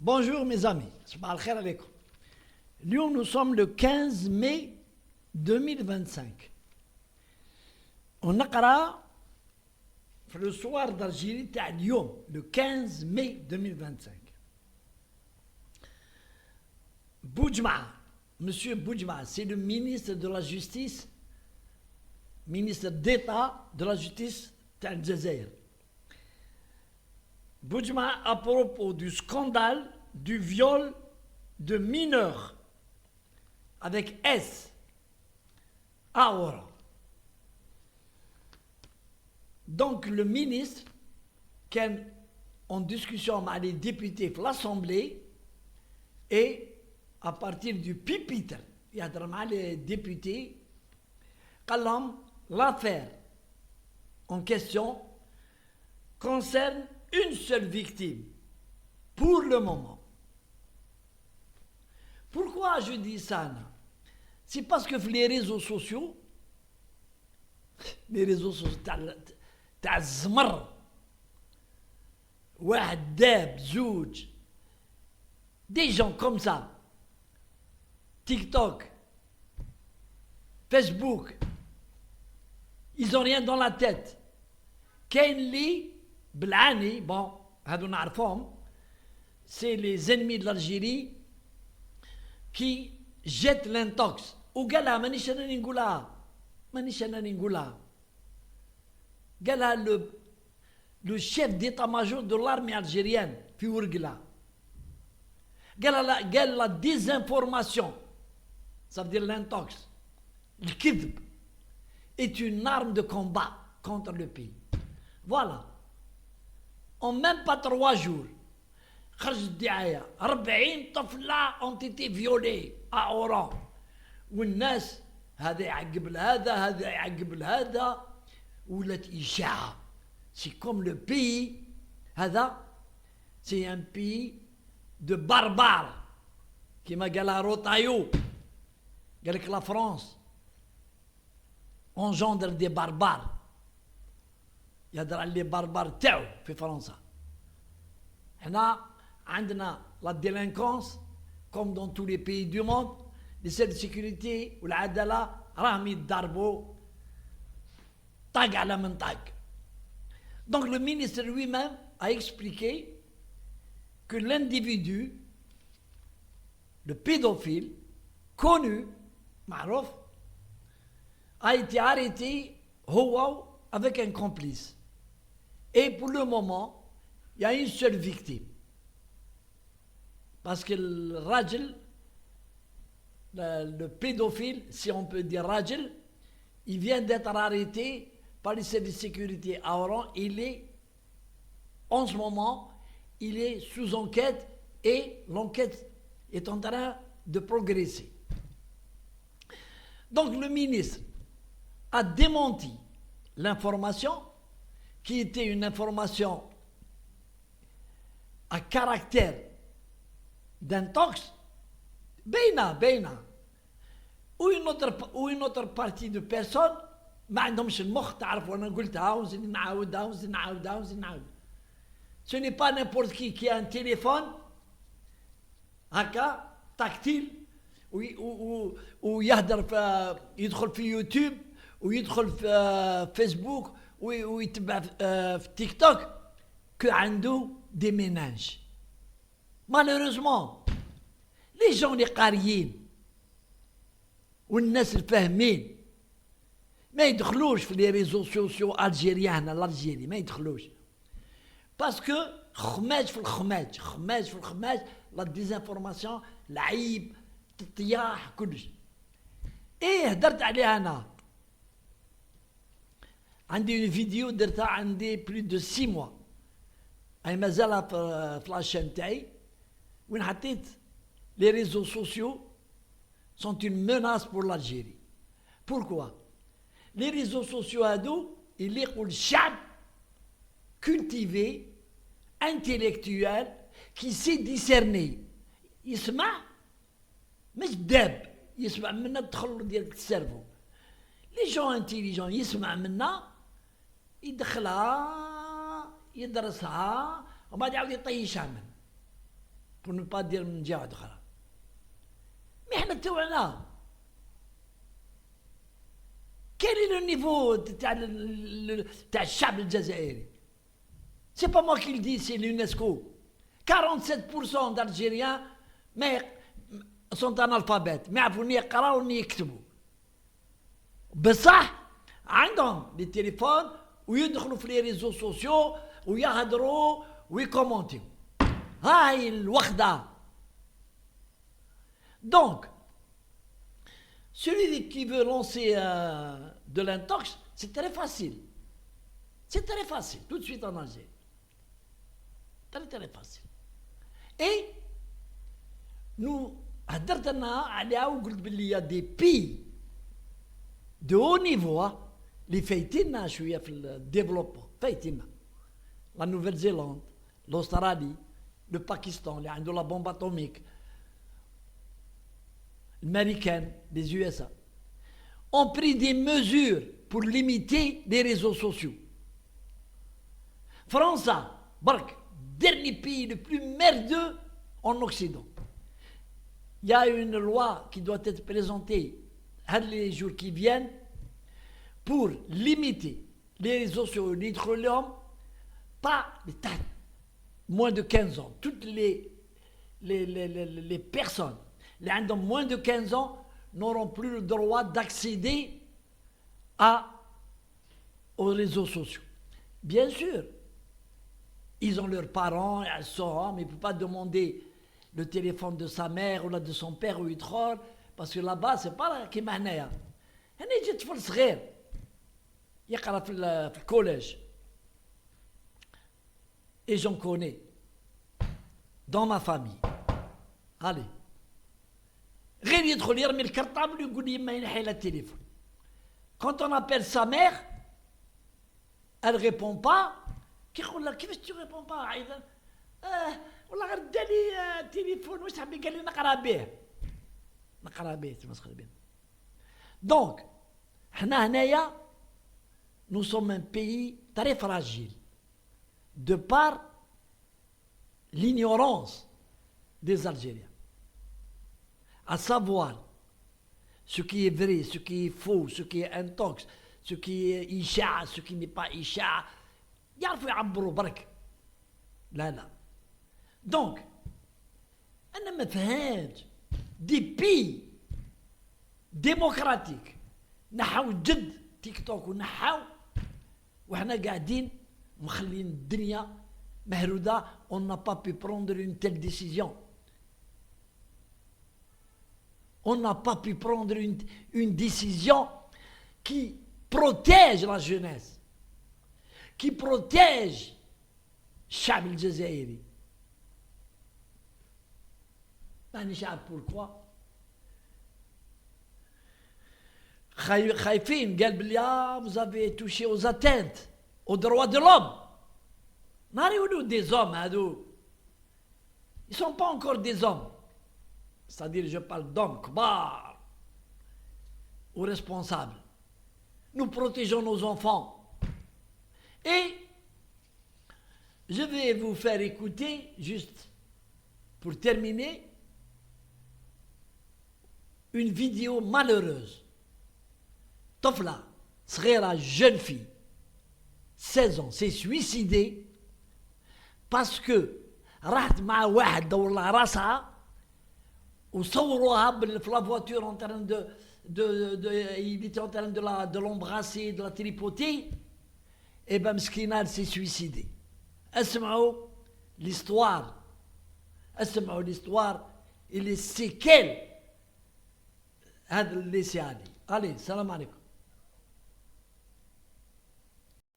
Bonjour mes amis, nous sommes le 15 mai 2025. On a le soir d'Algérie, le 15 mai 2025. Boudjma, monsieur Boudjma, c'est le ministre de la Justice, ministre d'État de la Justice d'Algérie. Boudjma à propos du scandale du viol de mineurs avec S à Oran. Donc le ministre, qui est en discussion avec les députés de l'Assemblée, et à partir du pupitre, il y a les députés, l'affaire en question concerne une seule victime, pour le moment. Pourquoi je dis ça? C'est parce que les réseaux sociaux, تاع الزمر واحد داب زوج des gens comme ça, TikTok, Facebook, ils n'ont rien dans la tête. كاين لي بالعاني bon هادو نعرفهم, c'est les ennemis de l'Algérie qui jettent l'intox. وقالها مانيش انا نقولها قالها le chef d'état-major de l'armée algérienne في ورقلة قال la désinformation, ça veut dire l'intox, le kidb est une arme de combat contre le pays. Voilà, en même pas 3 jours خرج الدعاية 40 طفلة ont été violées à Oran, والناس هذا يعقب لهذا هذا يعقب لهذا, ولات إشاعة. C'est comme le pays هذا, c'est un pays de barbares كما قالها روطايو, قال لك la France engendre des barbares. يهدر على لي باربار تاعو في فرنسا. حنا عندنا la délinquance comme dans tous les pays du monde, les services de sécurité والعدالة راهم يتضاربوا طاق على من طاق. Donc le ministre lui-même a expliqué que l'individu, le pédophile connu, معروف, a été arrêté هو avec un complice. Et pour le moment, il y a une seule victime. Parce que le rajl, le pédophile, si on peut dire rajl, il vient d'être arrêté par les services de sécurité à Oran. Il est, en ce moment, il est sous enquête et l'enquête est en train de progresser. Donc le ministre a démenti l'information qui était une information à caractère d'intox, بينا ou une autre partie de personnes ما عندهمش المخ, تعرف, وانا قلتها ونزيد نعاودها. Ce n'est pas n'importe qui a un téléphone هكا tactile ويهدر يدخل في يوتيوب ويدخل في فيسبوك ويتبع في تيك توك que عنده des ménages. Malheureusement les gens les قاريين والناس الفاهمين ما يدخلوش في les réseaux sociaux algériens هنا l'Algérie, ما يدخلوش parce que خماج في الخماج la désinformation, العيب, الطياح, كلش. ايه هدرت عليها انا, عندي une vidéo درتها عندي plus de 6 mois, اي مازالها في لاشين تاعي, وين حطيت les réseaux sociaux sont une menace pour l'Algérie. Pourquoi? Les réseaux sociaux هادو يليقوا للشعب cultivé, intellectuel, qui sait discerner. يسمع مش داب, يسمع منا تدخل ديال السيرفو. Les gens intelligents يسمع منا يدخلها يدرسها وبعد يعاود يطيشها من. pour ne pas dire من جهة أخرى. Mais احنا توعنا quel est le niveau تاع الشعب الجزائري؟ C'est pas moi qui le dis, c'est l'UNESCO. 47% d'Algériens sont analphabètes, ما يعرفوا ني يقراوا ني يكتبوا. بصح عندهم دي تليفون ويدخلوا في لي ريزو سوسيو ويهضروا ويكومونتيو. هاي الوحدة. Donc, celui qui veut lancer de l'intox, c'est très facile. C'est très facile, tout de suite en Algérie. Très très facile. Et nous, هدرت أنا عليها وقلت باللي يا دي بي دو هو نيفو اللي فايتيننا شوية في الديفلوبمون، فايتيننا. لا نوفيل زيلاند، l'Australie, le Pakistan, اللي عنده لا بومب اتوميك، l'américaine, les USA, ont pris des mesures pour limiter les réseaux sociaux. France, برك dernier pays le plus merdeux en Occident. Il y a une loi qui doit être présentée les jours qui viennent pour limiter les réseaux sociaux, l'hydrolium, pas moins de 15 ans. Toutes les personnes qui ont moins de 15 ans n'auront plus le droit d'accéder aux réseaux sociaux. Bien sûr, ils ont leurs parents, elles sont, mais il ne peut pas demander le téléphone de sa mère ou de son père ou autre, parce que là-bas, ce n'est pas comme هنايا. هنا يجي طفل صغير يقرأ في الكوليج. Et j'en connais dans ma famille. Allez. غير يدخل يرمي الكرطابل ويقول لي ما ينحي لها التليفون. Quand on appelle sa mère, elle ne répond pas. كيقول لها كيفاش tu réponds pas عايده؟ والله غير دالي التليفون واش حبي قال لي نقرا به تمسخر به. Donc حنا هنايا nous sommes un pays très fragile de par l'ignorance des Algériens. À savoir ce qui est vrai, ce qui est faux, ce qui est intox, ce qui est إشاعة, ce qui n'est pas إشاعة. يعرفوا يعبروا برك. لا. Donc, أنا ما فهمتش دي بي ديمقراطيك نحاو جد تيك توك ونحاو وحنا قاعدين مخلين الدنيا مهرودة. On n'a pas pu prendre une telle décision. On n'a pas pu prendre une décision qui protège la jeunesse, qui protège الشعب الجزائري. مانيش عارف pourquoi. خايفين قال بلي vous avez touché aux atteintes aux droits de l'homme. نهار يقولوا des hommes هادو. Ils sont pas encore des hommes. C'est-à-dire je parle d'hommes كبار ou responsables. Nous protégeons nos enfants. Et je vais vous faire écouter, juste pour terminer, une vidéo malheureuse. طفلة صغيرة, jeune fille, 16 ans, s'est suicidée parce que راحت مع واحد دور لها راسها وصوروها في la voiture en train il était en train de l'embrasser, de la tripoter. Et ben مسكينة elle s'est suicidée. اسمعوا l'histoire et les séquelles هذا اللي سي علي. Allez, salam alaikum.